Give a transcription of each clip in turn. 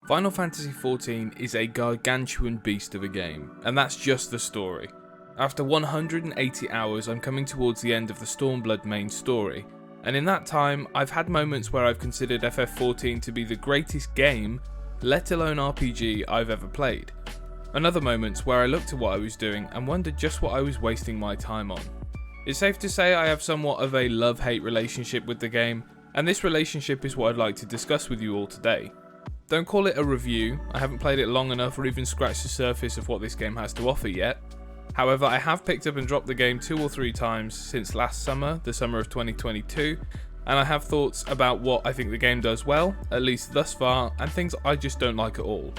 Final Fantasy XIV is a gargantuan beast of a game, and that's just the story. After 180 hours, I'm coming towards the end of the Stormblood main story, and in that time, I've had moments where I've considered FF14 to be the greatest game, let alone RPG, I've ever played, and other moments where I looked at what I was doing and wondered just what I was wasting my time on. It's safe to say I have somewhat of a love-hate relationship with the game, and this relationship is what I'd like to discuss with you all today. Don't call it a review, I haven't played it long enough or even scratched the surface of what this game has to offer yet. However, I have picked up and dropped the game 2 or 3 times since last summer, the summer of 2022, and I have thoughts about what I think the game does well, at least thus far, and things I just don't like at all.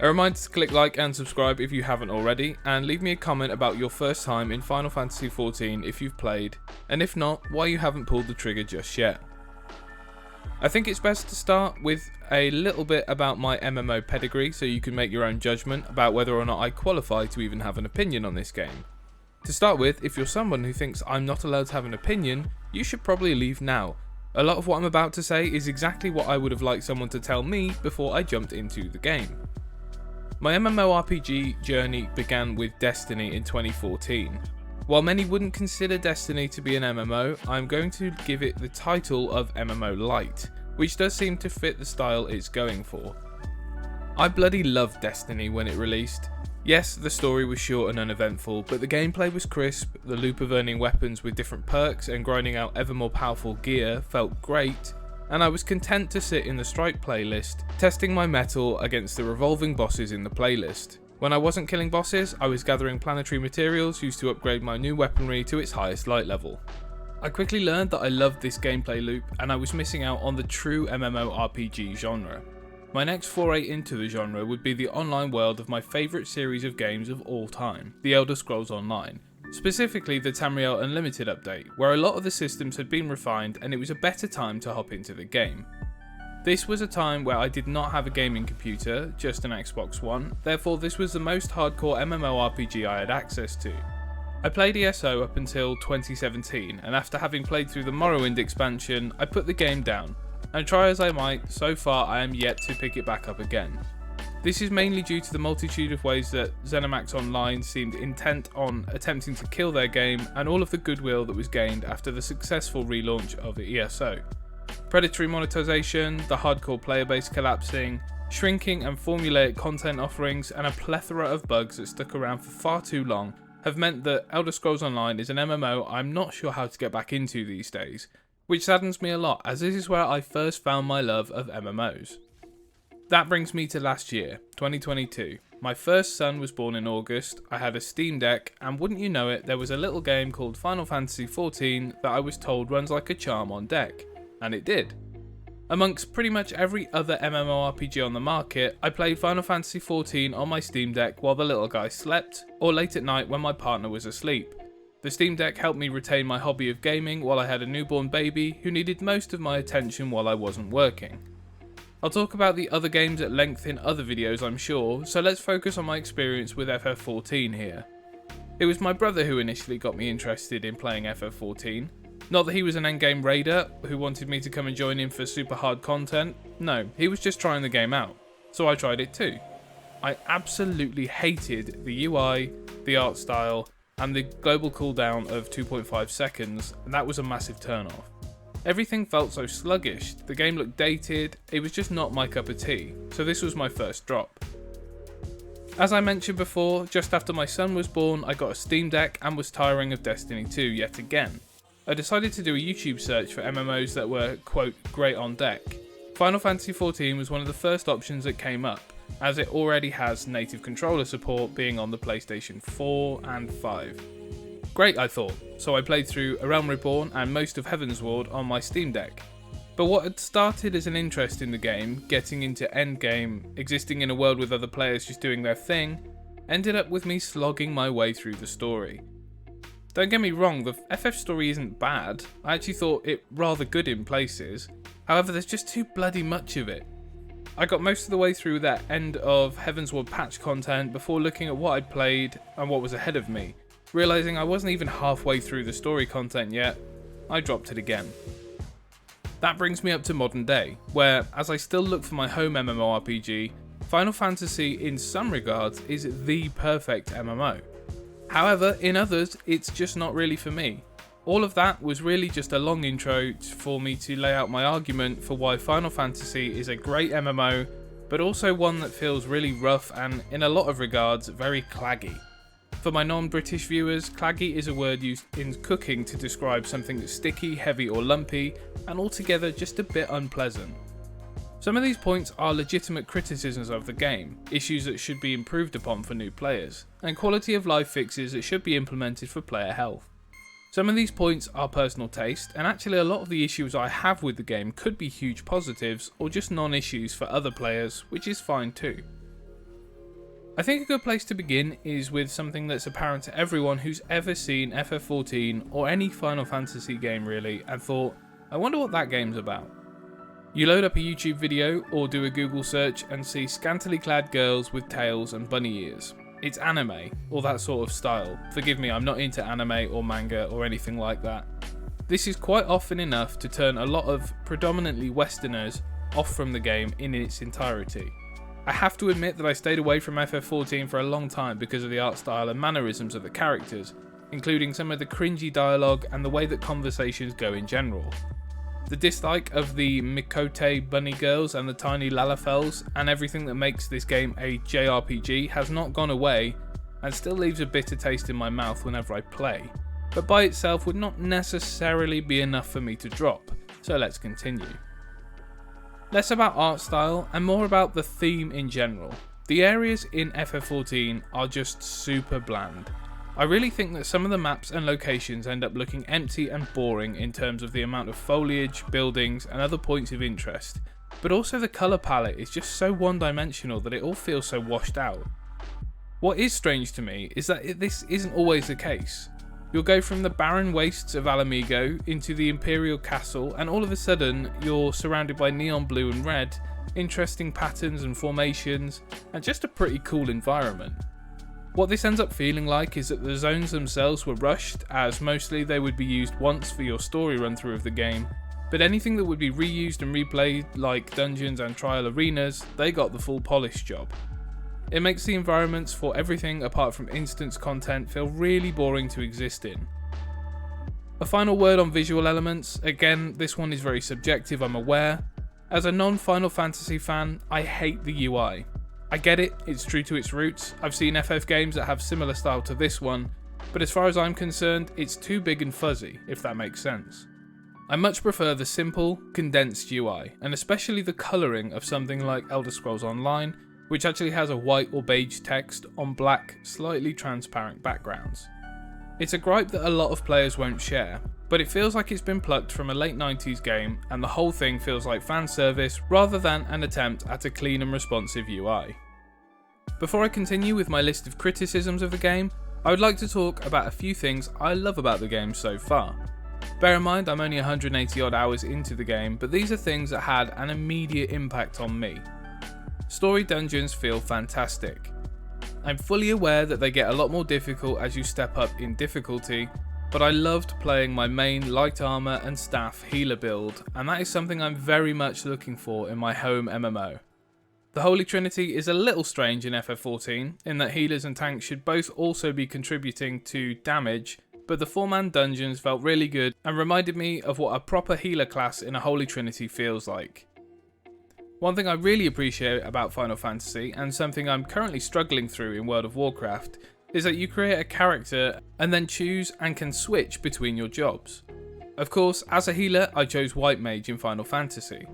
A reminder to click like and subscribe if you haven't already, and leave me a comment about your first time in Final Fantasy XIV if you've played, and if not, why you haven't pulled the trigger just yet. I think it's best to start with a little bit about my MMO pedigree so you can make your own judgment about whether or not I qualify to even have an opinion on this game. To start with, if you're someone who thinks I'm not allowed to have an opinion, you should probably leave now. A lot of what I'm about to say is exactly what I would have liked someone to tell me before I jumped into the game. My MMORPG journey began with Destiny in 2014. While many wouldn't consider Destiny to be an MMO, I'm going to give it the title of MMO Light, which does seem to fit the style it's going for. I bloody loved Destiny when it released. Yes, the story was short and uneventful, but the gameplay was crisp, the loop of earning weapons with different perks and grinding out ever more powerful gear felt great, and I was content to sit in the Strike playlist, testing my mettle against the revolving bosses in the playlist. When I wasn't killing bosses, I was gathering planetary materials used to upgrade my new weaponry to its highest light level. I quickly learned that I loved this gameplay loop, and I was missing out on the true MMORPG genre. My next foray into the genre would be the online world of my favourite series of games of all time, The Elder Scrolls Online, specifically the Tamriel Unlimited update, where a lot of the systems had been refined and it was a better time to hop into the game. This was a time where I did not have a gaming computer, just an Xbox One, therefore this was the most hardcore MMORPG I had access to. I played ESO up until 2017, and after having played through the Morrowind expansion, I put the game down, and try as I might, so far I am yet to pick it back up again. This is mainly due to the multitude of ways that ZeniMax Online seemed intent on attempting to kill their game, and all of the goodwill that was gained after the successful relaunch of ESO. Predatory monetization, the hardcore player base collapsing, shrinking and formulaic content offerings, and a plethora of bugs that stuck around for far too long have meant that Elder Scrolls Online is an MMO I'm not sure how to get back into these days, which saddens me a lot as this is where I first found my love of MMOs. That brings me to last year, 2022. My first son was born in August, I had a Steam Deck, and wouldn't you know it, there was a little game called Final Fantasy XIV that I was told runs like a charm on deck. And it did. Amongst pretty much every other MMORPG on the market, I played Final Fantasy XIV on my Steam Deck while the little guy slept, or late at night when my partner was asleep. The Steam Deck helped me retain my hobby of gaming while I had a newborn baby who needed most of my attention while I wasn't working. I'll talk about the other games at length in other videos I'm sure, so let's focus on my experience with FF14 here. It was my brother who initially got me interested in playing FF14. Not that he was an endgame raider who wanted me to come and join him for super hard content, no, he was just trying the game out, so I tried it too. I absolutely hated the UI, the art style, and the global cooldown of 2.5 seconds, and that was a massive turn-off. Everything felt so sluggish, the game looked dated, it was just not my cup of tea, so this was my first drop. As I mentioned before, just after my son was born, I got a Steam Deck and was tiring of Destiny 2 yet again. I decided to do a YouTube search for MMOs that were, quote, great on deck. Final Fantasy XIV was one of the first options that came up, as it already has native controller support being on the PlayStation 4 and 5. Great, I thought, so I played through A Realm Reborn and most of Heavensward on my Steam Deck. But what had started as an interest in the game, getting into endgame, existing in a world with other players just doing their thing, ended up with me slogging my way through the story. Don't get me wrong, the FF story isn't bad, I actually thought it rather good in places, however there's just too bloody much of it. I got most of the way through that end of Heavensward patch content before looking at what I'd played and what was ahead of me. Realising I wasn't even halfway through the story content yet, I dropped it again. That brings me up to modern day, where, as I still look for my home MMORPG, Final Fantasy in some regards is the perfect MMO. However, in others, it's just not really for me. All of that was really just a long intro for me to lay out my argument for why Final Fantasy is a great MMO, but also one that feels really rough and, in a lot of regards, very claggy. For my non-British viewers, claggy is a word used in cooking to describe something that's sticky, heavy or lumpy, and altogether just a bit unpleasant. Some of these points are legitimate criticisms of the game, issues that should be improved upon for new players, and quality of life fixes that should be implemented for player health. Some of these points are personal taste, and actually a lot of the issues I have with the game could be huge positives or just non-issues for other players, which is fine too. I think a good place to begin is with something that's apparent to everyone who's ever seen FF14 or any Final Fantasy game really and thought, I wonder what that game's about. You load up a YouTube video or do a Google search and see scantily clad girls with tails and bunny ears. It's anime, or that sort of style. Forgive me, I'm not into anime or manga or anything like that. This is quite often enough to turn a lot of predominantly Westerners off from the game in its entirety. I have to admit that I stayed away from FF14 for a long time because of the art style and mannerisms of the characters, including some of the cringy dialogue and the way that conversations go in general. The dislike of the Mikote bunny girls and the tiny Lalafels and everything that makes this game a JRPG has not gone away and still leaves a bitter taste in my mouth whenever I play, but by itself would not necessarily be enough for me to drop, so let's continue. Less about art style and more about the theme in general. The areas in FF14 are just super bland. I really think that some of the maps and locations end up looking empty and boring in terms of the amount of foliage, buildings and other points of interest, but also the colour palette is just so one-dimensional that it all feels so washed out. What is strange to me is that this isn't always the case. You'll go from the barren wastes of Alamigo into the Imperial Castle and all of a sudden you're surrounded by neon blue and red, interesting patterns and formations, and just a pretty cool environment. What this ends up feeling like is that the zones themselves were rushed, as mostly they would be used once for your story run through of the game, but anything that would be reused and replayed like dungeons and trial arenas, they got the full polish job. It makes the environments for everything apart from instance content feel really boring to exist in. A final word on visual elements. Again, this one is very subjective, I'm aware. As a non-Final Fantasy fan, I hate the UI. I get it, it's true to its roots. I've seen FF games that have similar style to this one, but as far as I'm concerned, it's too big and fuzzy, if that makes sense. I much prefer the simple, condensed UI, and especially the colouring of something like Elder Scrolls Online, which actually has a white or beige text on black, slightly transparent backgrounds. It's a gripe that a lot of players won't share, but it feels like it's been plucked from a late 90s game and the whole thing feels like fan service rather than an attempt at a clean and responsive UI. Before I continue with my list of criticisms of the game, I would like to talk about a few things I love about the game so far. Bear in mind I'm only 180 odd hours into the game, but these are things that had an immediate impact on me. Story dungeons feel fantastic. I'm fully aware that they get a lot more difficult as you step up in difficulty, but I loved playing my main light armor and staff healer build, and that is something I'm very much looking for in my home MMO. The Holy Trinity is a little strange in FF14, in that healers and tanks should both also be contributing to damage, but the 4-man dungeons felt really good and reminded me of what a proper healer class in a Holy Trinity feels like. One thing I really appreciate about Final Fantasy, and something I'm currently struggling through in World of Warcraft, is that you create a character and then choose and can switch between your jobs. Of course, as a healer, I chose White Mage in Final Fantasy,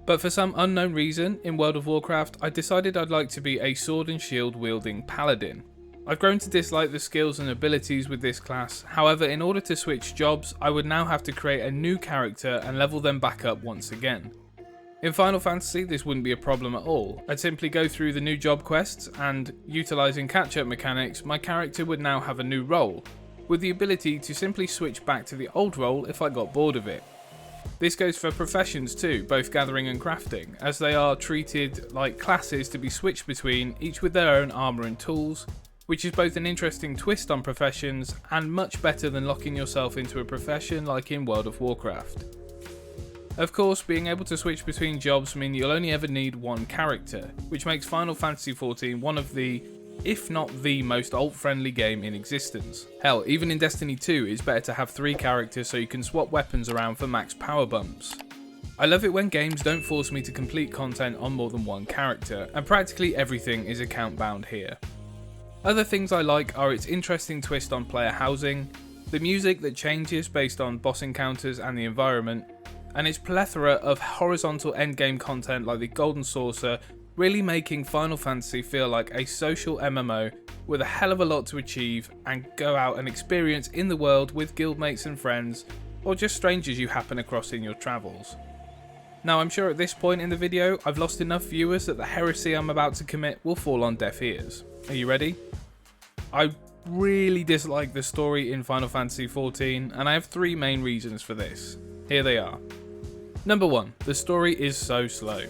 but for some unknown reason in World of Warcraft, I decided I'd like to be a sword and shield wielding paladin. I've grown to dislike the skills and abilities with this class, however in order to switch jobs, I would now have to create a new character and level them back up once again. In Final Fantasy, this wouldn't be a problem at all. I'd simply go through the new job quests and, utilising catch-up mechanics, my character would now have a new role, with the ability to simply switch back to the old role if I got bored of it. This goes for professions too, both gathering and crafting, as they are treated like classes to be switched between, each with their own armour and tools, which is both an interesting twist on professions and much better than locking yourself into a profession like in World of Warcraft. Of course, being able to switch between jobs mean you'll only ever need one character, which makes Final Fantasy XIV one of the, if not the most alt-friendly game in existence. Hell, even in Destiny 2 it's better to have 3 characters so you can swap weapons around for max power bumps. I love it when games don't force me to complete content on more than one character, and practically everything is account bound here. Other things I like are its interesting twist on player housing, the music that changes based on boss encounters and the environment, and its plethora of horizontal endgame content like the Golden Saucer, really making Final Fantasy feel like a social MMO with a hell of a lot to achieve and go out and experience in the world with guildmates and friends, or just strangers you happen across in your travels. Now I'm sure at this point in the video I've lost enough viewers that the heresy I'm about to commit will fall on deaf ears. Are you ready? I really dislike the story in Final Fantasy XIV, and I have 3 main reasons for this. Here they are. Number 1, the story is so slow.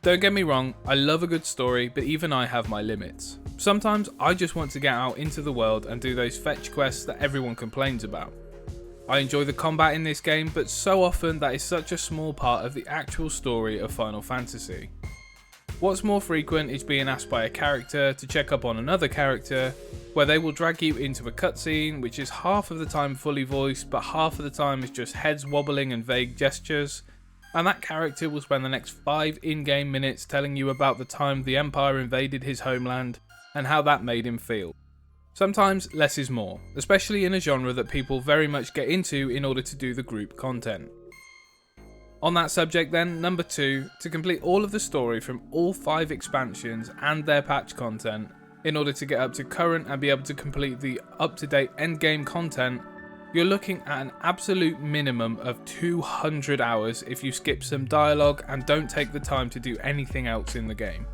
Don't get me wrong, I love a good story, but even I have my limits. Sometimes I just want to get out into the world and do those fetch quests that everyone complains about. I enjoy the combat in this game, but so often that is such a small part of the actual story of Final Fantasy. What's more frequent is being asked by a character to check up on another character, where they will drag you into a cutscene which is half of the time fully voiced, but half of the time is just heads wobbling and vague gestures, and that character will spend the next 5 in-game minutes telling you about the time the Empire invaded his homeland and how that made him feel. Sometimes less is more, especially in a genre that people very much get into in order to do the group content. On that subject then, number 2, to complete all of the story from all 5 expansions and their patch content, in order to get up to current and be able to complete the up-to-date endgame content, you're looking at an absolute minimum of 200 hours if you skip some dialogue and don't take the time to do anything else in the game.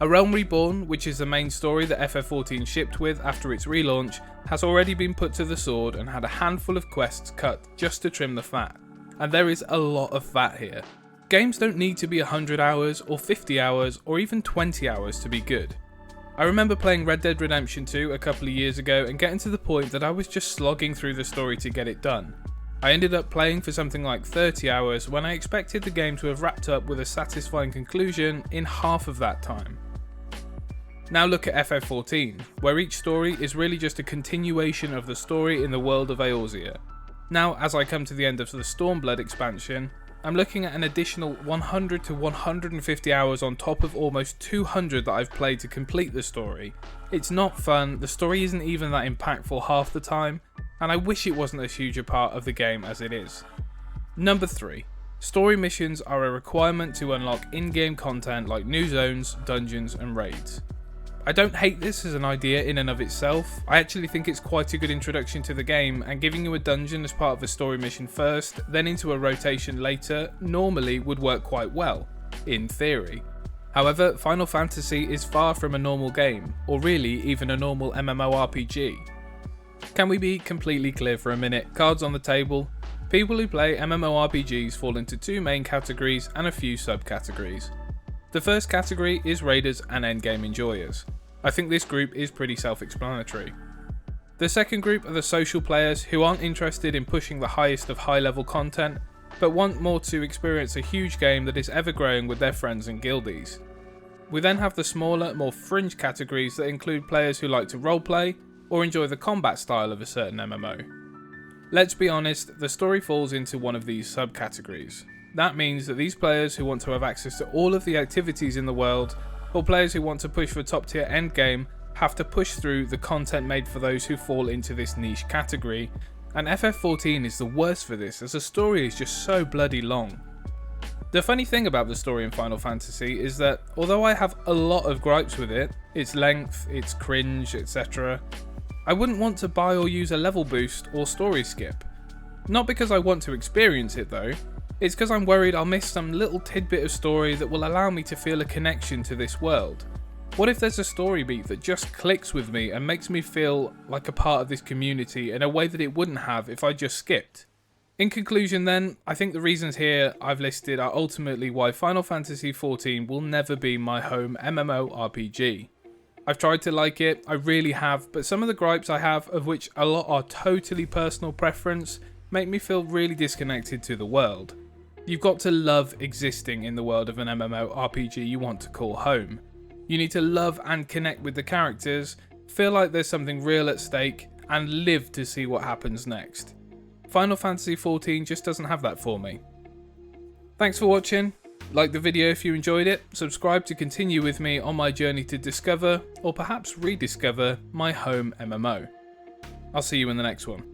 A Realm Reborn, which is the main story that FF14 shipped with after its relaunch, has already been put to the sword and had a handful of quests cut just to trim the fat. And there is a lot of fat here. Games don't need to be 100 hours or 50 hours or even 20 hours to be good. I remember playing Red Dead Redemption 2 a couple of years ago and getting to the point that I was just slogging through the story to get it done. I ended up playing for something like 30 hours when I expected the game to have wrapped up with a satisfying conclusion in half of that time. Now look at FF14, where each story is really just a continuation of the story in the world of Eorzea. Now, as I come to the end of the Stormblood expansion, I'm looking at an additional 100 to 150 hours on top of almost 200 that I've played to complete the story. It's not fun, the story isn't even that impactful half the time, and I wish it wasn't as huge a part of the game as it is. Number 3. Story missions are a requirement to unlock in-game content like new zones, dungeons and raids. I don't hate this as an idea in and of itself. I actually think it's quite a good introduction to the game, and giving you a dungeon as part of a story mission first, then into a rotation later, normally would work quite well, in theory. However, Final Fantasy is far from a normal game, or really even a normal MMORPG. Can we be completely clear for a minute? Cards on the table. People who play MMORPGs fall into 2 main categories and a few subcategories. The first category is raiders and endgame enjoyers. I think this group is pretty self-explanatory. The second group are the social players who aren't interested in pushing the highest of high-level content, but want more to experience a huge game that is ever growing with their friends and guildies. We then have the smaller, more fringe categories that include players who like to roleplay or enjoy the combat style of a certain MMO. Let's be honest, the story falls into one of these subcategories. That means that these players who want to have access to all of the activities in the world, or players who want to push for top tier endgame, have to push through the content made for those who fall into this niche category, and FF14 is the worst for this as the story is just so bloody long. The funny thing about the story in Final Fantasy is that although I have a lot of gripes with it, its length, its cringe, etc., I wouldn't want to buy or use a level boost or story skip. Not because I want to experience it though, it's because I'm worried I'll miss some little tidbit of story that will allow me to feel a connection to this world. What if there's a story beat that just clicks with me and makes me feel like a part of this community in a way that it wouldn't have if I just skipped? In conclusion then, I think the reasons here I've listed are ultimately why Final Fantasy XIV will never be my home MMORPG. I've tried to like it, I really have, but some of the gripes I have, of which a lot are totally personal preference, make me feel really disconnected to the world. You've got to love existing in the world of an MMORPG you want to call home. You need to love and connect with the characters, feel like there's something real at stake, and live to see what happens next. Final Fantasy XIV just doesn't have that for me. Thanks for watching. Like the video if you enjoyed it, subscribe to continue with me on my journey to discover, or perhaps rediscover, my home MMO. I'll see you in the next one.